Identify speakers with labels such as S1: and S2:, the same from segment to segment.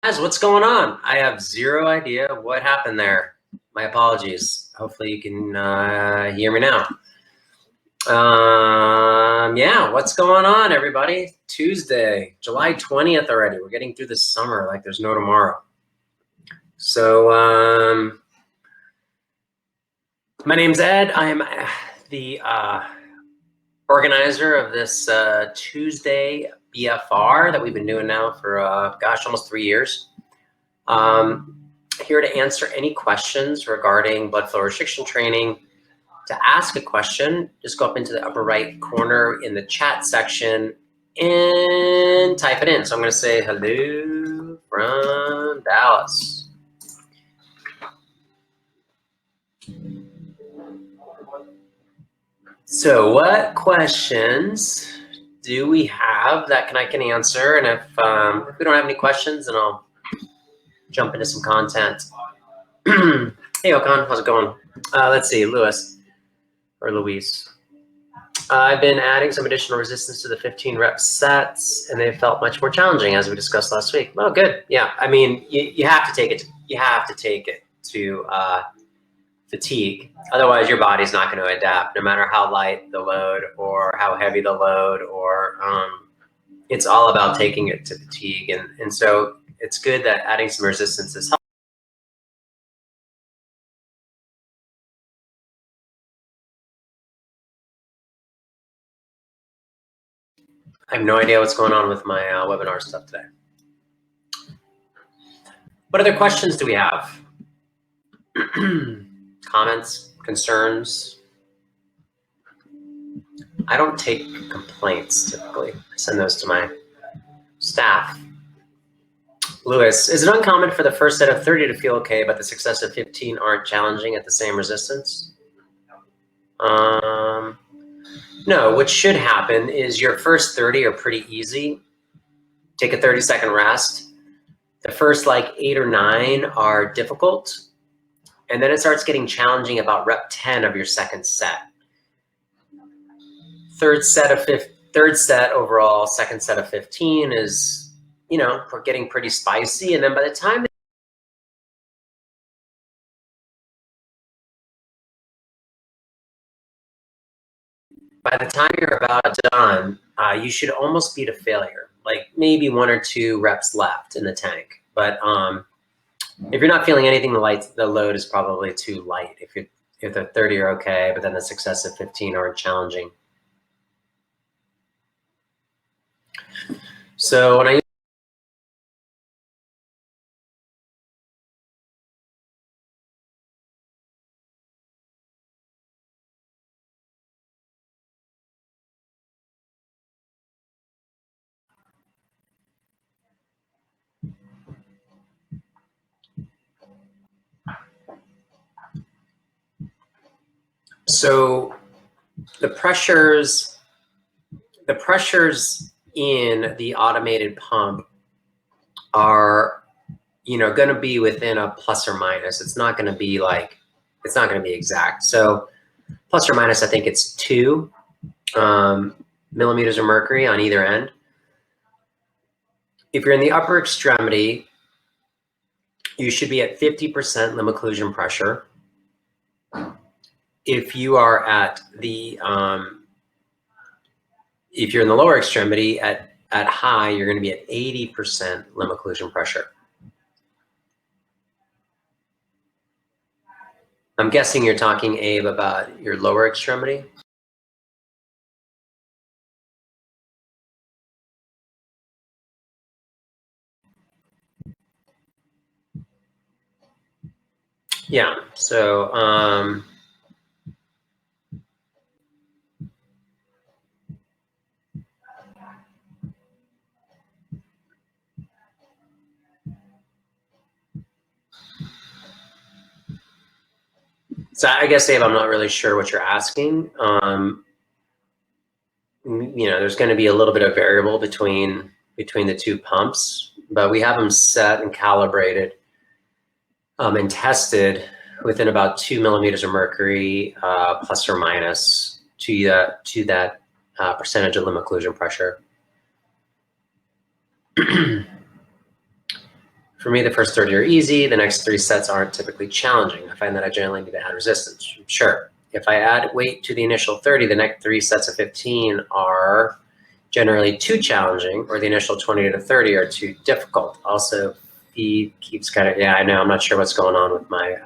S1: Guys, what's going on? I have zero idea what happened there. My apologies. Hopefully you can hear me now. Yeah, what's going on, everybody? Tuesday, July 20th already. We're getting through the summer like there's no tomorrow. So, my name's Ed. I am the organizer of this Tuesday BFR that we've been doing now for, almost 3 years. Here to answer any questions regarding blood flow restriction training. To ask a question, just go up into the upper right corner in the chat section and type it in. So I'm going to say hello from Dallas. So what questions do we have that I can answer? And if we don't have any questions, then I'll jump into some content. Hey, Okan, how's it going? Let's see, Luis. I've been adding some additional resistance to the 15 rep sets, and they felt much more challenging, as we discussed last week. Oh, good. Yeah, I mean, you have to take it. You have to take it to fatigue. Otherwise, your body's not going to adapt, no matter how light the load or how heavy the load. Or it's all about taking it to fatigue, and so it's good that adding some resistance is helpful. I have no idea what's going on with my webinar stuff today. What other questions do we have? Comments, concerns? I don't take complaints typically. I send those to my staff. Lewis, is it uncommon for the first set of 30 to feel okay, but the successive 15 aren't challenging at the same resistance? No, what should happen is your first 30 are pretty easy. Take a 30-second rest. The first like 8 or 9 are difficult. And then it starts getting challenging about rep 10 of your second set. Third set overall, second set of 15 is, we're getting pretty spicy. And then by the time you're about done, you should almost be to failure, like maybe 1 or 2 reps left in the tank. But if you're not feeling anything, the load is probably too light. If the 30 are okay, but then the successive 15 aren't challenging. So when So the pressures in the automated pump are, going to be within a plus or minus. It's not going to be exact. So plus or minus, I think it's 2 millimeters of mercury on either end. If you're in the upper extremity, you should be at 50% limb occlusion pressure. If you are at the, if you're in the lower extremity at high, you're going to be at 80% limb occlusion pressure. I'm guessing you're talking, Abe, about your lower extremity. Yeah, so I guess, Dave, I'm not really sure what you're asking. There's going to be a little bit of variable between the 2 pumps, but we have them set and calibrated and tested within about 2 millimeters of mercury, plus or minus to that percentage of limb occlusion pressure. For me, the first 30 are easy. The next 3 sets aren't typically challenging. I find that I generally need to add resistance. Sure. If I add weight to the initial 30, the next 3 sets of 15 are generally too challenging, or the initial 20 to 30 are too difficult. Also, feed keeps kind of, yeah, I know. I'm not sure what's going on with my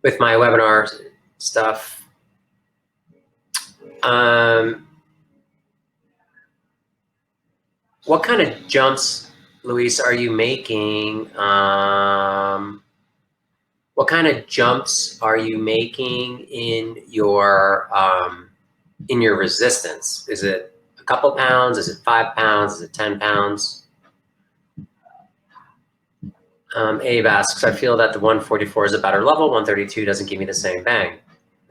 S1: webinar stuff. What kind of jumps, Luis, are you making? What kind of jumps are you making in your resistance? Is it a couple pounds? Is it 5 pounds? Is it 10 pounds? Abe asks, I feel that the 144 is a better level. 132 doesn't give me the same bang.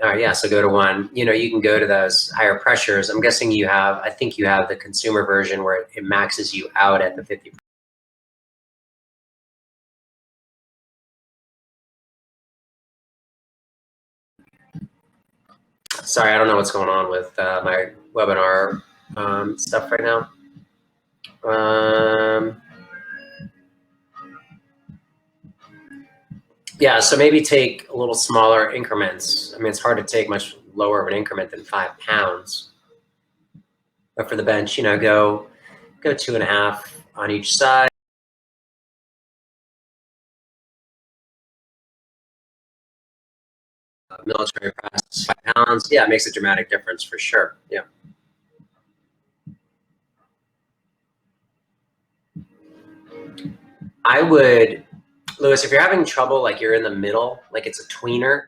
S1: All right, yeah, so go to one. You know, you can go to those higher pressures. I'm guessing you have, I think you have the consumer version where it maxes you out at the 50. Sorry, I don't know what's going on with my webinar stuff right now. Yeah, so maybe take a little smaller increments. I mean, it's hard to take much lower of an increment than 5 pounds. But for the bench, you know, go 2.5 on each side. Military press, 5 pounds. Yeah, it makes a dramatic difference for sure. Yeah. I would, Lewis, if you're having trouble, like you're in the middle, like it's a tweener,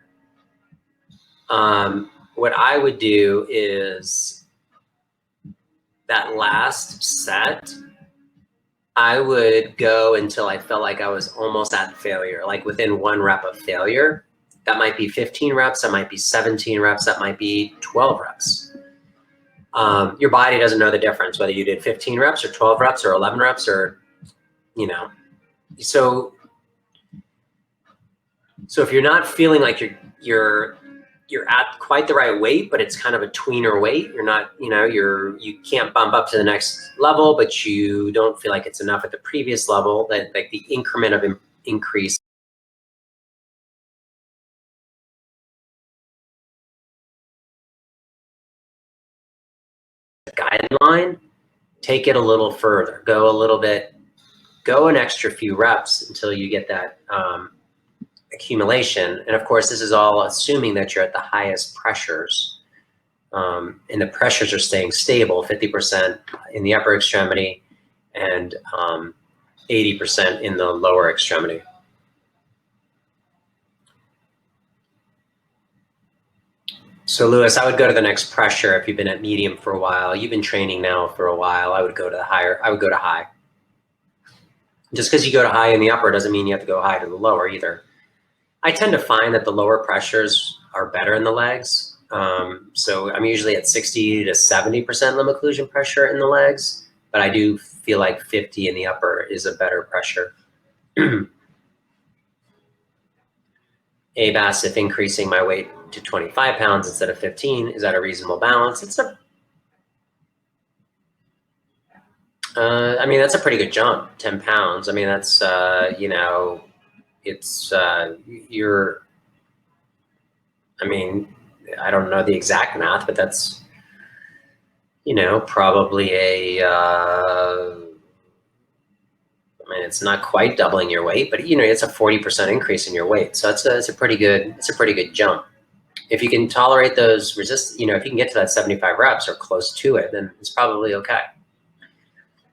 S1: what I would do is that last set, I would go until I felt like I was almost at failure, like within 1 rep of failure. That might be 15 reps, that might be 17 reps, that might be 12 reps. Your body doesn't know the difference, whether you did 15 reps or 12 reps or 11 reps or, you know. So if you're not feeling like you're at quite the right weight, but it's kind of a tweener weight, you're not, you know, you can't bump up to the next level, but you don't feel like it's enough at the previous level, that like the increment of increase guideline, take it a little further, go an extra few reps until you get that accumulation. And of course, this is all assuming that you're at the highest pressures, and the pressures are staying stable, 50% in the upper extremity and 80% in the lower extremity. So Lewis, I would go to the next pressure if you've been at medium for a while. You've been training now for a while. I would go to the higher. I would go to high. Just because you go to high in the upper doesn't mean you have to go high to the lower either. I tend to find that the lower pressures are better in the legs. So I'm usually at 60 to 70% limb occlusion pressure in the legs, but I do feel like 50 in the upper is a better pressure. Abe asks if increasing my weight to 25 pounds instead of 15, is that a reasonable balance? I mean, that's a pretty good jump, 10 pounds. I mean, that's, you know, it's, I mean, I don't know the exact math, but that's, you know, probably I mean, it's not quite doubling your weight, but you know, it's a 40% increase in your weight. So it's a pretty good jump. If you can tolerate those you know, if you can get to that 75 reps or close to it, then it's probably okay.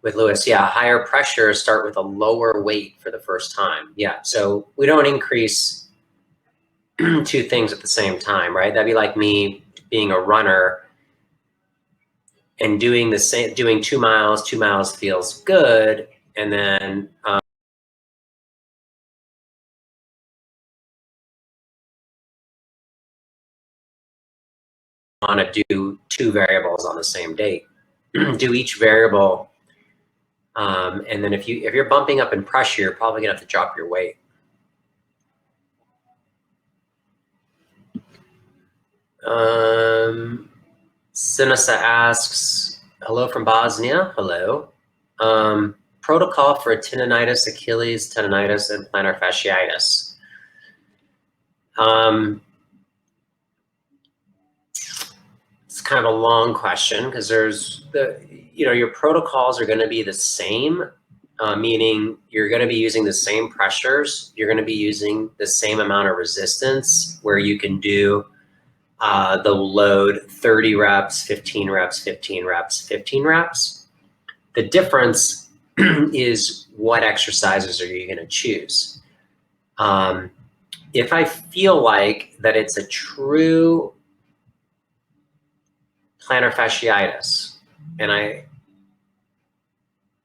S1: With Lewis, yeah, higher pressure, start with a lower weight for the first time. Yeah, so we don't increase 2 things at the same time, right? That'd be like me being a runner and doing the same, doing 2 miles. 2 miles feels good, and then want to do 2 variables on the same date. Do each variable, and then if you're bumping up in pressure, you're probably gonna have to drop your weight. Sinasa asks, hello from Bosnia. Hello. protocol for tendinitis, Achilles tendinitis, and plantar fasciitis. It's kind of a long question because there's your protocols are going to be the same, meaning you're going to be using the same pressures. You're going to be using the same amount of resistance where you can do the load 30 reps, 15 reps, 15 reps, 15 reps. The difference is what exercises are you going to choose. If I feel like that it's a true plantar fasciitis, and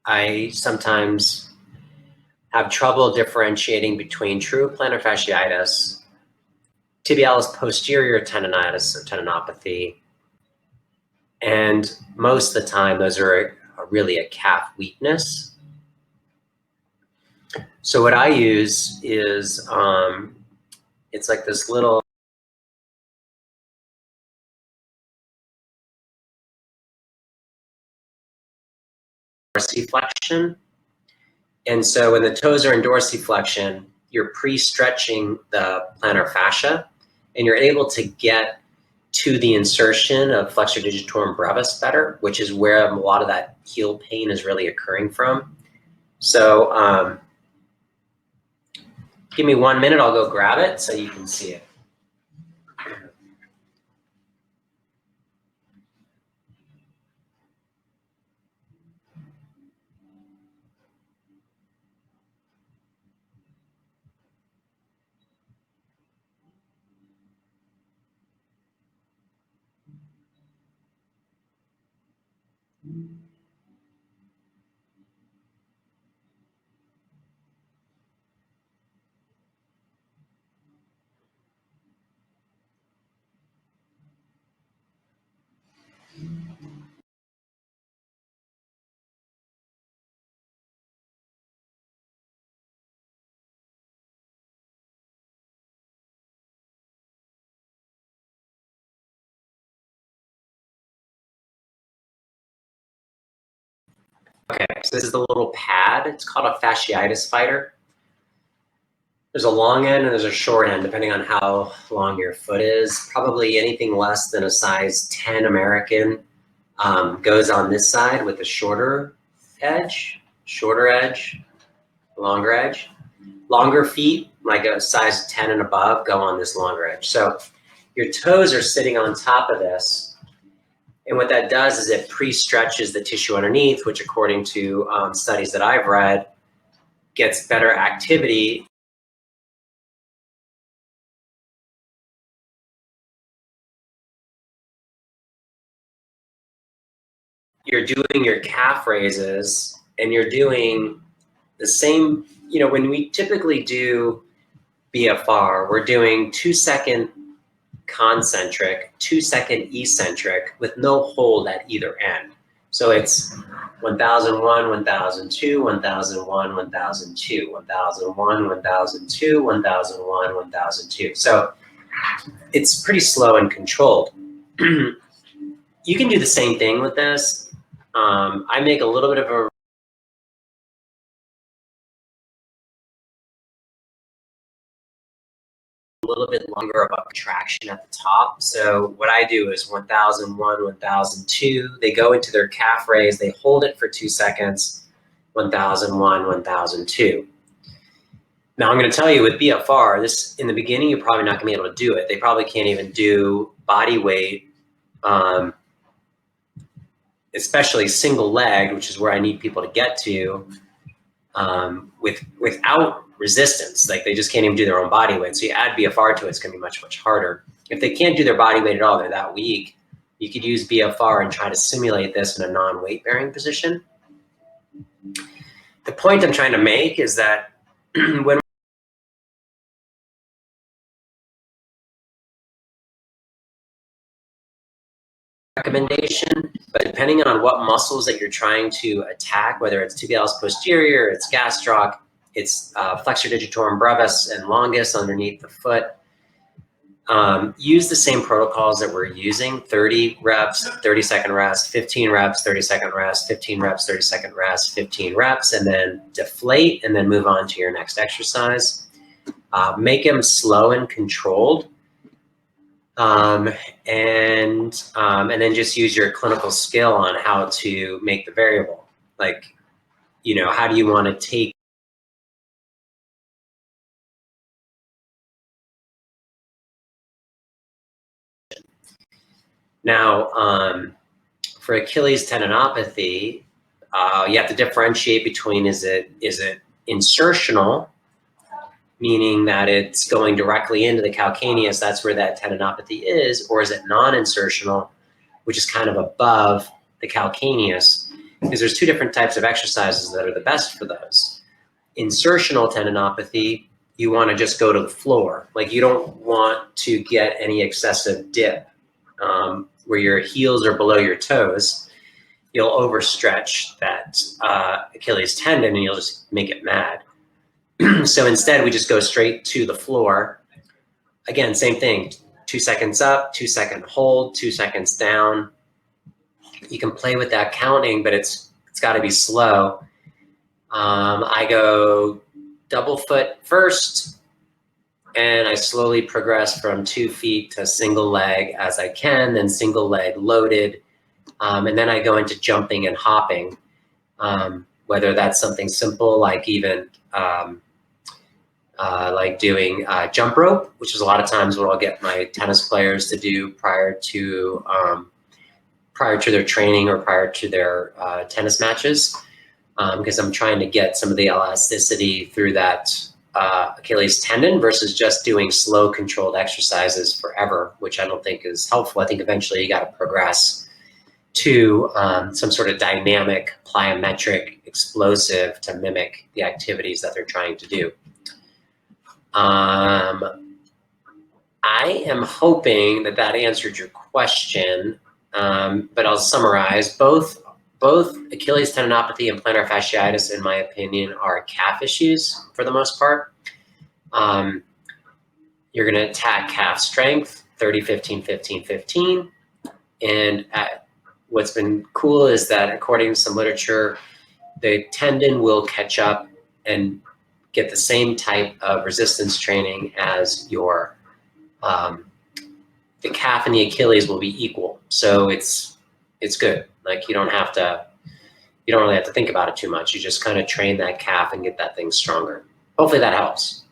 S1: I sometimes have trouble differentiating between true plantar fasciitis, tibialis posterior tendinitis or tendinopathy, and most of the time those are really a calf weakness. So what I use is it's like this little dorsiflexion. And so when the toes are in dorsiflexion, you're pre-stretching the plantar fascia, and you're able to get to the insertion of flexor digitorum brevis better, which is where a lot of that heel pain is really occurring from. So give me 1 minute, I'll go grab it so you can see it. Okay, so this is the little pad. It's called a fasciitis fighter. There's a long end and there's a short end, depending on how long your foot is. Probably anything less than a size 10 American goes on this side with the shorter edge, longer edge. Longer feet, like a size 10 and above, go on this longer edge. So your toes are sitting on top of this. And what that does is it pre-stretches the tissue underneath, which according to studies that I've read, gets better activity. You're doing your calf raises and you're doing the same, when we typically do BFR, we're doing 2-second concentric, 2-second eccentric with no hold at either end. So it's 1001, 1002, 1001, 1002, 1001, 1002, 1001, 1002. So it's pretty slow and controlled. You can do the same thing with this. I make a little bit of a little bit longer of a contraction at the top. So what I do is 1001, 1002, they go into their calf raise, they hold it for 2 seconds, 1001, 1002. Now I'm going to tell you with BFR, this in the beginning, you're probably not going to be able to do it. They probably can't even do body weight, especially single leg, which is where I need people to get to, without resistance. Like they just can't even do their own body weight. So you add BFR to it, it's going to be much, much harder. If they can't do their body weight at all, they're that weak, you could use BFR and try to simulate this in a non-weight bearing position. The point I'm trying to make is that when recommendation, but depending on what muscles that you're trying to attack, whether it's tibialis posterior, it's gastroc, it's flexor digitorum brevis and longus underneath the foot, use the same protocols that we're using: 30 reps, 30-second rest, 15 reps, 30-second rest, 15 reps, 30-second rest, 15 reps, and then deflate, and then move on to your next exercise. Make them slow and controlled. And then just use your clinical skill on how to make the variable. Like, how do you want to take now? For Achilles tendinopathy, you have to differentiate between is it insertional, meaning that it's going directly into the calcaneus, that's where that tendinopathy is, or is it non-insertional, which is kind of above the calcaneus? Because there's two different types of exercises that are the best for those. Insertional tendinopathy, you want to just go to the floor. Like, you don't want to get any excessive dip where your heels are below your toes. You'll overstretch that Achilles tendon and you'll just make it mad. So instead, we just go straight to the floor. Again, same thing, 2 seconds up, 2 second hold, 2 seconds down. You can play with that counting, but it's got to be slow. I go double foot first, and I slowly progress from 2 feet to single leg as I can, then single leg loaded. And then I go into jumping and hopping, whether that's something simple like even like doing jump rope, which is a lot of times what I'll get my tennis players to do prior to their training or prior to their tennis matches, because I'm trying to get some of the elasticity through that Achilles tendon versus just doing slow controlled exercises forever, which I don't think is helpful. I think eventually you got to progress to some sort of dynamic, plyometric, explosive to mimic the activities that they're trying to do. I am hoping that answered your question, but I'll summarize. Both Achilles tendinopathy and plantar fasciitis, in my opinion, are calf issues for the most part. You're going to attack calf strength, 30, 15, 15, 15. And what's been cool is that according to some literature, the tendon will catch up and get the same type of resistance training as your the calf and the Achilles will be equal. So it's good. Like, you don't really have to think about it too much. You just kind of train that calf and get that thing stronger. Hopefully that helps.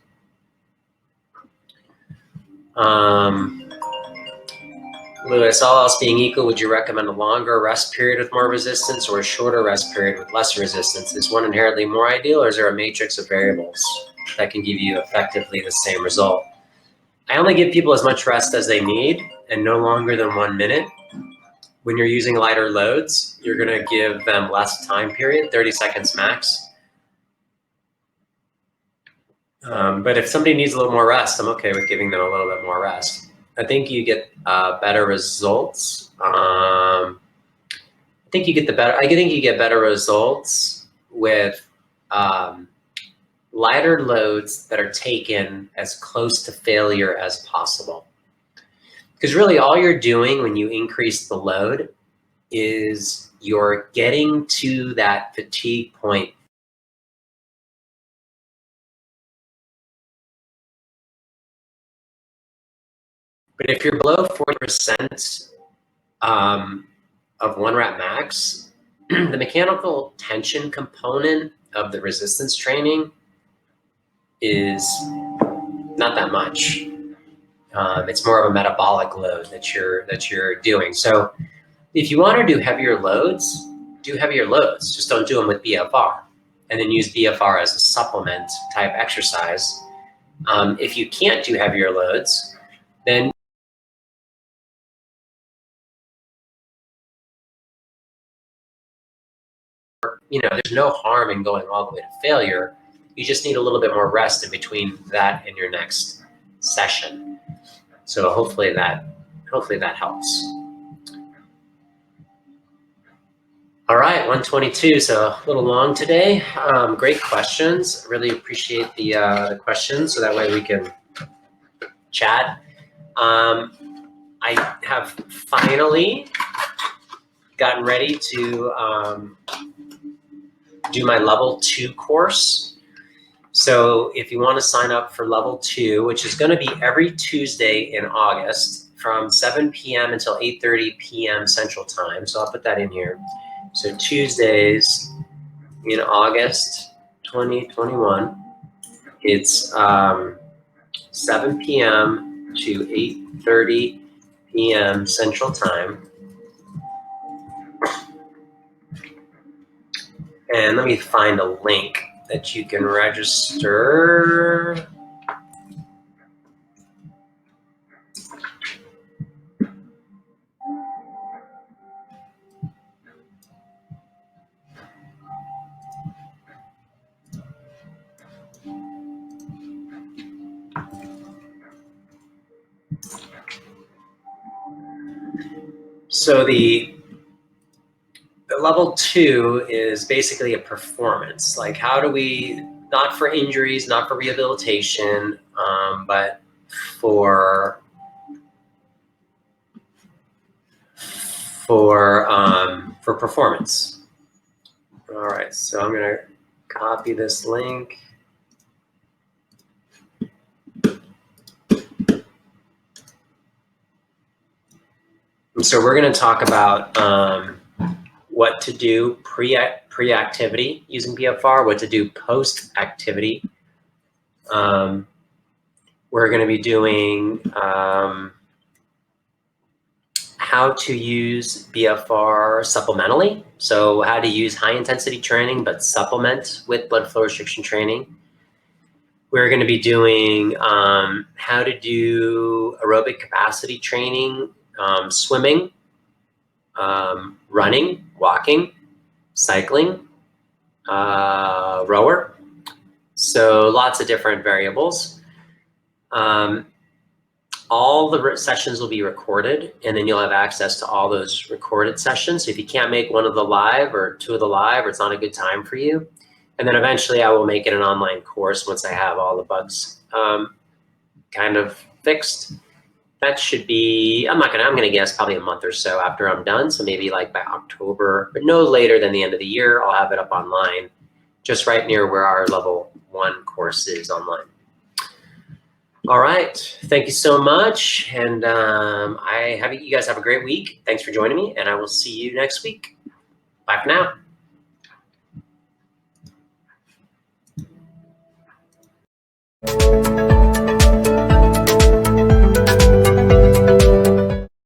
S1: Lewis, all else being equal, would you recommend a longer rest period with more resistance or a shorter rest period with less resistance? Is one inherently more ideal, or is there a matrix of variables that can give you effectively the same result? I only give people as much rest as they need and no longer than 1 minute. When you're using lighter loads, you're going to give them less time period, 30 seconds max. But if somebody needs a little more rest, I'm okay with giving them a little bit more rest. I think you get better results. I think you get better results with lighter loads that are taken as close to failure as possible. Because really all you're doing when you increase the load is you're getting to that fatigue point. But if you're below 40% of 1 rep max, the mechanical tension component of the resistance training is not that much. It's more of a metabolic load that you're doing. So if you want to do heavier loads, do heavier loads. Just don't do them with BFR, and then use BFR as a supplement type exercise. If you can't do heavier loads, then there's no harm in going all the way to failure. You just need a little bit more rest in between that and your next session. So hopefully that helps. All right, 122, so a little long today. Great questions. Really appreciate the questions, so that way we can chat. I have finally gotten ready to do my level 2 course. So if you want to sign up for level 2, which is going to be every Tuesday in August from 7 p.m. until 8:30 p.m. Central Time. So I'll put that in here. So Tuesdays in August 2021, it's 7 p.m. to 8:30 p.m. Central Time. And let me find a link that you can register. So the level 2 is basically a performance. Like, how do we, not for injuries, not for rehabilitation, but for performance. All right, so I'm gonna copy this link. And so we're gonna talk about what to do pre-activity using BFR, what to do post-activity. We're going to be doing how to use BFR supplementally. So how to use high intensity training, but supplement with blood flow restriction training. We're going to be doing how to do aerobic capacity training, swimming, running, walking, cycling, rower. So lots of different variables. All the sessions will be recorded, and then you'll have access to all those recorded sessions. So if you can't make one of the live or two of the live, or it's not a good time for you, and then eventually I will make it an online course once I have all the bugs kind of fixed. That should be, I'm gonna guess probably a month or so after I'm done. So maybe like by October, but no later than the end of the year, I'll have it up online, just right near where our level 1 course is online. All right, thank you so much, and you guys have a great week. Thanks for joining me, and I will see you next week. Bye for now.